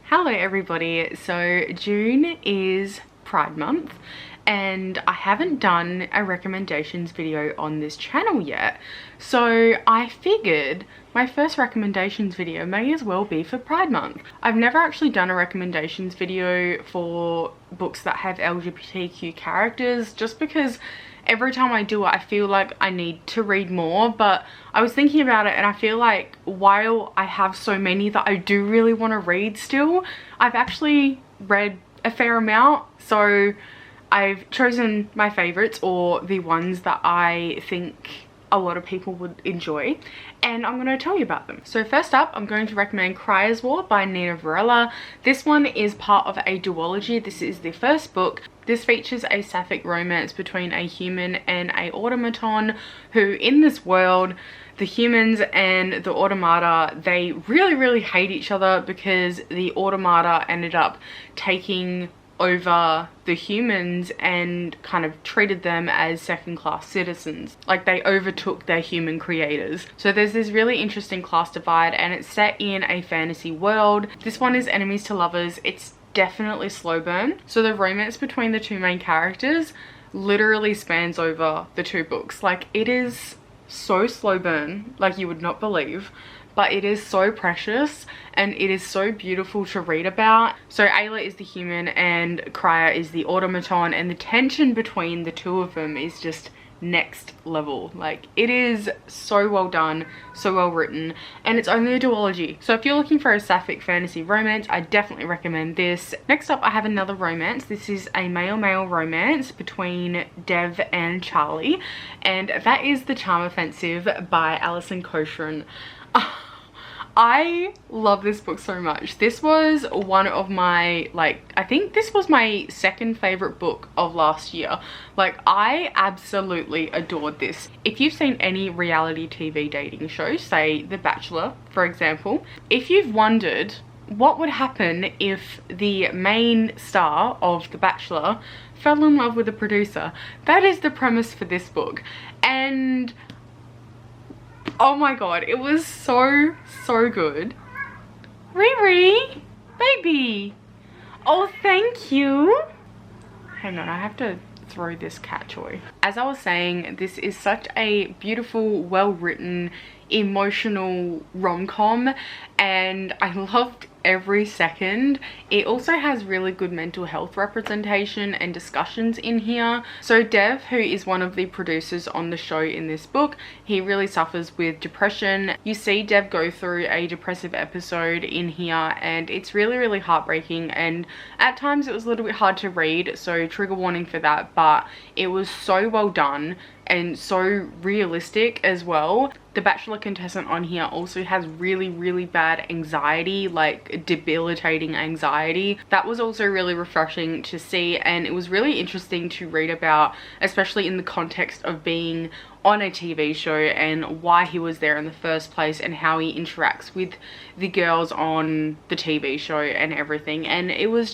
Hello everybody, so June is Pride Month and I haven't done a recommendations video on this channel yet, so I figured my first recommendations video may as well be for Pride Month. I've never actually done a recommendations video for books that have LGBTQ characters just because every time I do it I feel like I need to read more, but I was thinking about it and I feel like while I have so many that I do really want to read still, I've actually read a fair amount, so I've chosen my favorites or the ones that I think a lot of people would enjoy, and I'm going to tell you about them. So first up, I'm going to recommend Cryos War by Nina Varela. This one is part of a duology. This is the first book. This features a sapphic romance between a human and a automaton who, in this world, the humans and the automata, they really hate each other because the automata ended up taking over the humans and kind of treated them as second-class citizens. Like, they overtook their human creators. So there's this really interesting class divide and it's set in a fantasy world. This one is enemies to lovers. It's definitely slow burn. So the romance between the two main characters literally spans over the two books. Like, it is so slow burn, like you would not believe, but it is so precious and it is so beautiful to read about. So Ayla is the human and Krya is the automaton, and the tension between the two of them is just next level. Like, it is so well done, so well written, and it's only a duology. So if you're looking for a sapphic fantasy romance, I definitely recommend this. Next up, I have another romance. This is a male-male romance between Dev and Charlie, and that is The Charm Offensive by Alison Koshren. I love this book so much. This was one of my, I think this was my second favorite book of last year. Like, I absolutely adored this. If you've seen any reality TV dating shows, say The Bachelor, for example, if you've wondered what would happen if the main star of The Bachelor fell in love with a producer, that is the premise for this book. And oh my god, it was so good. Riri, baby. Oh, thank you. Hang on, I have to throw this cat toy. As I was saying, this is such a beautiful, well-written, emotional rom-com, and I loved every second. It also has really good mental health representation and discussions in here. So Dev, who is one of the producers on the show in this book, he really suffers with depression. You see Dev go through a depressive episode in here and it's really heartbreaking, and at times it was a little bit hard to read, so trigger warning for that, but it was so well done and so realistic as well. The Bachelor contestant on here also has really bad anxiety, like debilitating anxiety. That was also really refreshing to see, and it was really interesting to read about, especially in the context of being on a TV show and why he was there in the first place and how he interacts with the girls on the TV show and everything. And it was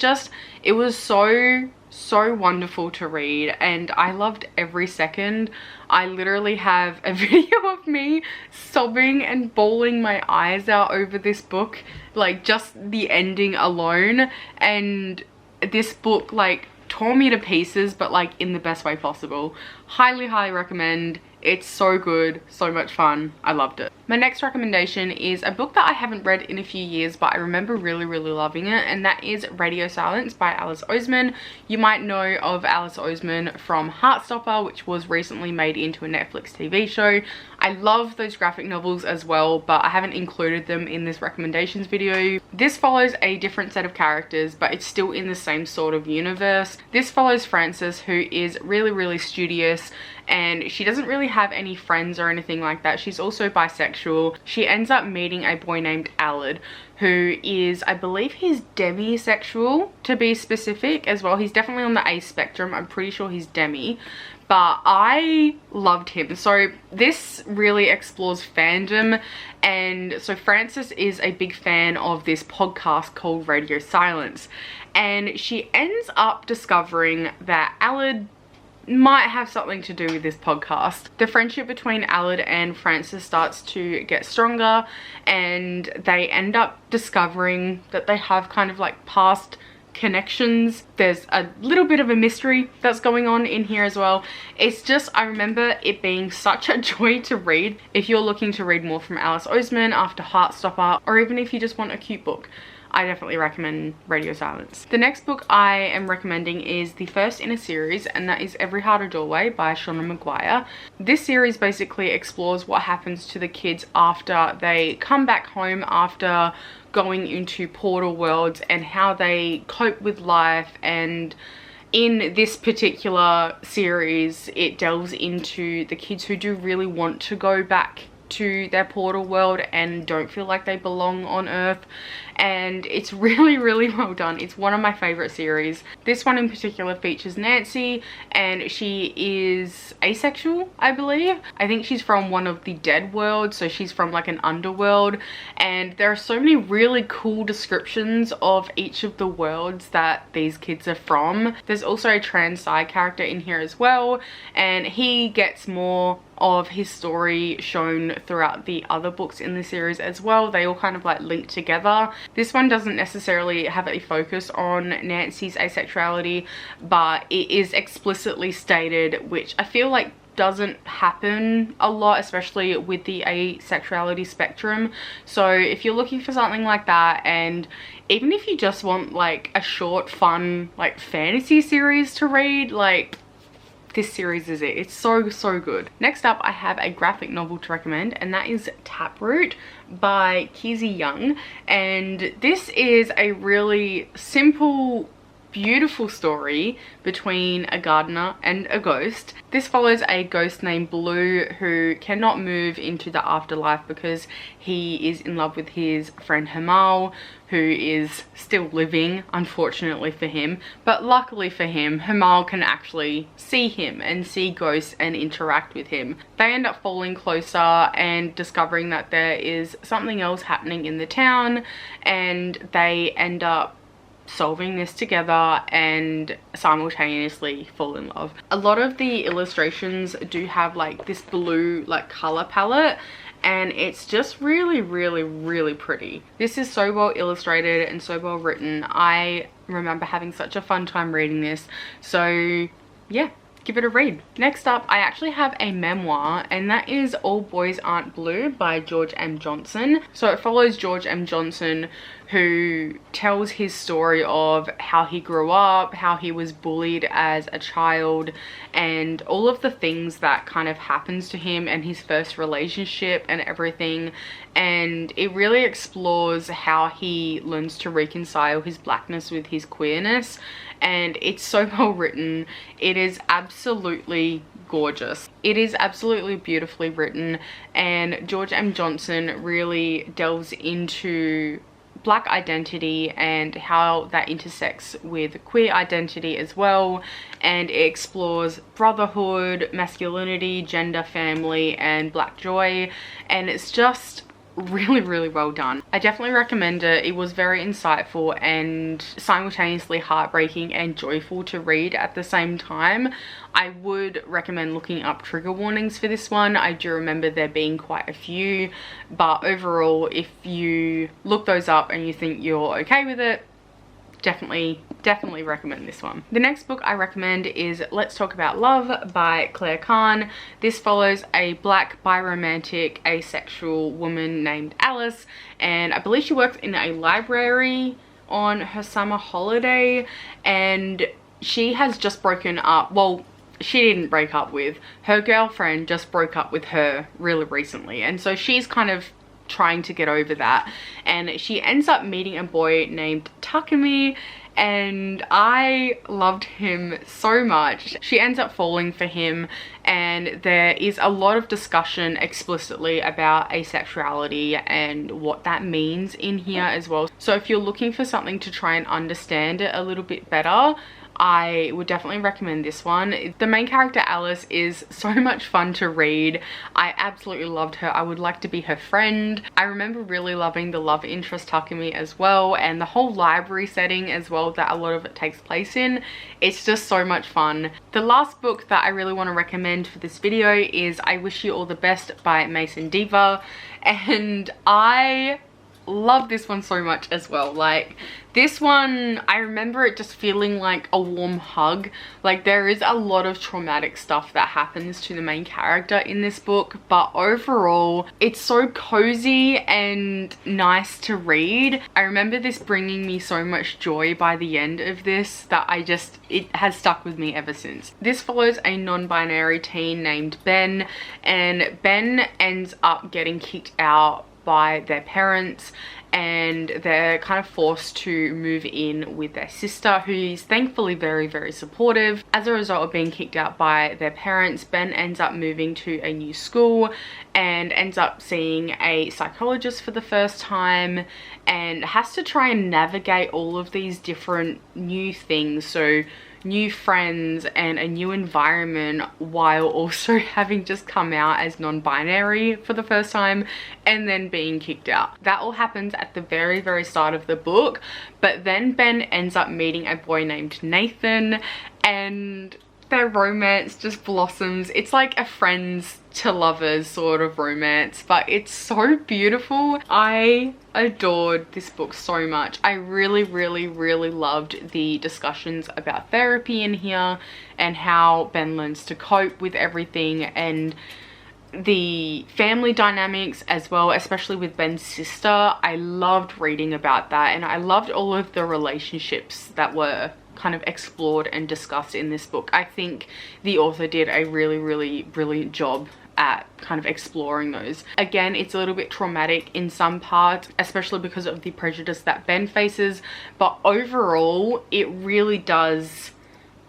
so wonderful to read, and I loved every second. I literally have a video of me sobbing and bawling my eyes out over this book, like just the ending alone. And this book like tore me to pieces, but like in the best way possible. Highly recommend. It's so good, so much fun. I loved it. My next recommendation is a book that I haven't read in a few years, but I remember really loving it, and that is Radio Silence by Alice Oseman. You might know of Alice Oseman from Heartstopper, which was recently made into a Netflix TV show. I love those graphic novels as well, but I haven't included them in this recommendations video. This follows a different set of characters, but it's still in the same sort of universe. This follows Frances, who is really studious, and she doesn't really have any friends or anything like that. She's also bisexual. She ends up meeting a boy named Allard, who is, I believe he's demisexual to be specific as well. He's definitely on the A spectrum. I'm pretty sure he's demi, but I loved him. So this really explores fandom, and so Frances is a big fan of this podcast called Radio Silence, and she ends up discovering that Allard might have something to do with this podcast. The friendship between Allard and Frances starts to get stronger, and they end up discovering that they have kind of like past connections. There's a little bit of a mystery that's going on in here as well. It's just, I remember it being such a joy to read. If you're looking to read more from Alice Oseman after Heartstopper, or even if you just want a cute book, I definitely recommend Radio Silence. The next book I am recommending is the first in a series, and that is Every Heart a Doorway by Shauna Maguire. This series basically explores what happens to the kids after they come back home after going into portal worlds, and how they cope with life. And in this particular series, it delves into the kids who do really want to go back to their portal world and don't feel like they belong on Earth. And it's really, really well done. It's one of my favorite series. This one in particular features Nancy, and she is asexual, I believe. I think she's from one of the dead worlds, so she's from like an underworld. And there are so many really cool descriptions of each of the worlds that these kids are from. There's also a trans side character in here as well, and he gets more of his story shown throughout the other books in the series as well. They all kind of like link together. This one doesn't necessarily have a focus on Nancy's asexuality, but it is explicitly stated, which I feel like doesn't happen a lot, especially with the asexuality spectrum. So if you're looking for something like that, and even if you just want like a short, fun, like fantasy series to read, like this series is it. It's so, so good. Next up, I have a graphic novel to recommend, and that is Taproot by Kizzy Young. And this is a really simple, beautiful story between a gardener and a ghost. This follows a ghost named Blue who cannot move into the afterlife because he is in love with his friend Hamal, who is still living, unfortunately for him. But luckily for him, Hamal can actually see him and see ghosts and interact with him. They end up falling closer and discovering that there is something else happening in the town, and they end up solving this together and simultaneously fall in love. A lot of the illustrations do have like this blue like color palette, and it's just really, really, really pretty. This is so well illustrated and so well written. I remember having such a fun time reading this. So yeah, give it a read. Next up, I actually have a memoir, and that is All Boys Aren't Blue by George M. Johnson. So it follows George M. Johnson, who tells his story of how he grew up, how he was bullied as a child, and all of the things that kind of happens to him and his first relationship and everything. And it really explores how he learns to reconcile his blackness with his queerness, and it's so well written. It is absolutely gorgeous. It is absolutely beautifully written, and George M. Johnson really delves into Black identity and how that intersects with queer identity as well, and it explores brotherhood, masculinity, gender, family, and Black joy, and it's just really, really well done. I definitely recommend it. It was very insightful and simultaneously heartbreaking and joyful to read at the same time. I would recommend looking up trigger warnings for this one. I do remember there being quite a few, but overall, if you look those up and you think you're okay with it, definitely recommend this one. The next book I recommend is Let's Talk About Love by Claire Kahn. This follows a Black biromantic asexual woman named Alice, and I believe she works in a library on her summer holiday, and she has just broken up. Well, she didn't break up with her girlfriend, just broke up with her really recently, and so she's kind of trying to get over that, and she ends up meeting a boy named Takumi, and I loved him so much. She ends up falling for him, and there is a lot of discussion explicitly about asexuality and what that means in here as well. So if you're looking for something to try and understand it a little bit better, I would definitely recommend this one. The main character Alice is so much fun to read. I absolutely loved her. I would like to be her friend. I remember really loving the love interest Takumi as well, and the whole library setting as well that a lot of it takes place in. It's just so much fun. The last book that I really want to recommend for this video is I Wish You All the Best by Mason Diva, and I love this one so much as well. Like, this one, I remember it just feeling like a warm hug. Like, there is a lot of traumatic stuff that happens to the main character in this book, but overall it's so cozy and nice to read. I remember this bringing me so much joy by the end of this that it has stuck with me ever since. This follows a non-binary teen named Ben, and Ben ends up getting kicked out by their parents, and they're kind of forced to move in with their sister, who's thankfully very, very supportive. As a result of being kicked out by their parents, Ben ends up moving to a new school and ends up seeing a psychologist for the first time, and has to try and navigate all of these different new things. So new friends and a new environment, while also having just come out as non-binary for the first time and then being kicked out. That all happens at the very, very start of the book, but then Ben ends up meeting a boy named Nathan, and their romance just blossoms. It's like a friends to lovers sort of romance, but it's so beautiful. I adored this book so much. I really, really, really loved the discussions about therapy in here and how Ben learns to cope with everything, and the family dynamics as well, especially with Ben's sister. I loved reading about that, and I loved all of the relationships that were kind of explored and discussed in this book. I think the author did a really, really brilliant job at kind of exploring those. Again, it's a little bit traumatic in some parts, especially because of the prejudice that Ben faces, but overall it really does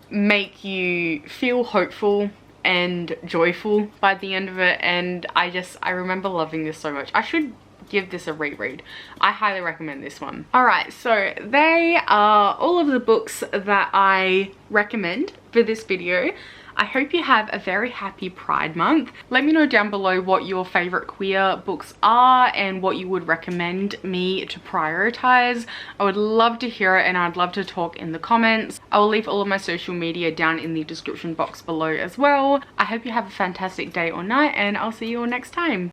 make you feel hopeful and joyful by the end of it, and I remember loving this so much. I should give this a reread. I highly recommend this one. Alright, so they are all of the books that I recommend for this video. I hope you have a very happy Pride Month. Let me know down below what your favorite queer books are and what you would recommend me to prioritize. I would love to hear it, and I'd love to talk in the comments. I will leave all of my social media down in the description box below as well. I hope you have a fantastic day or night, and I'll see you all next time.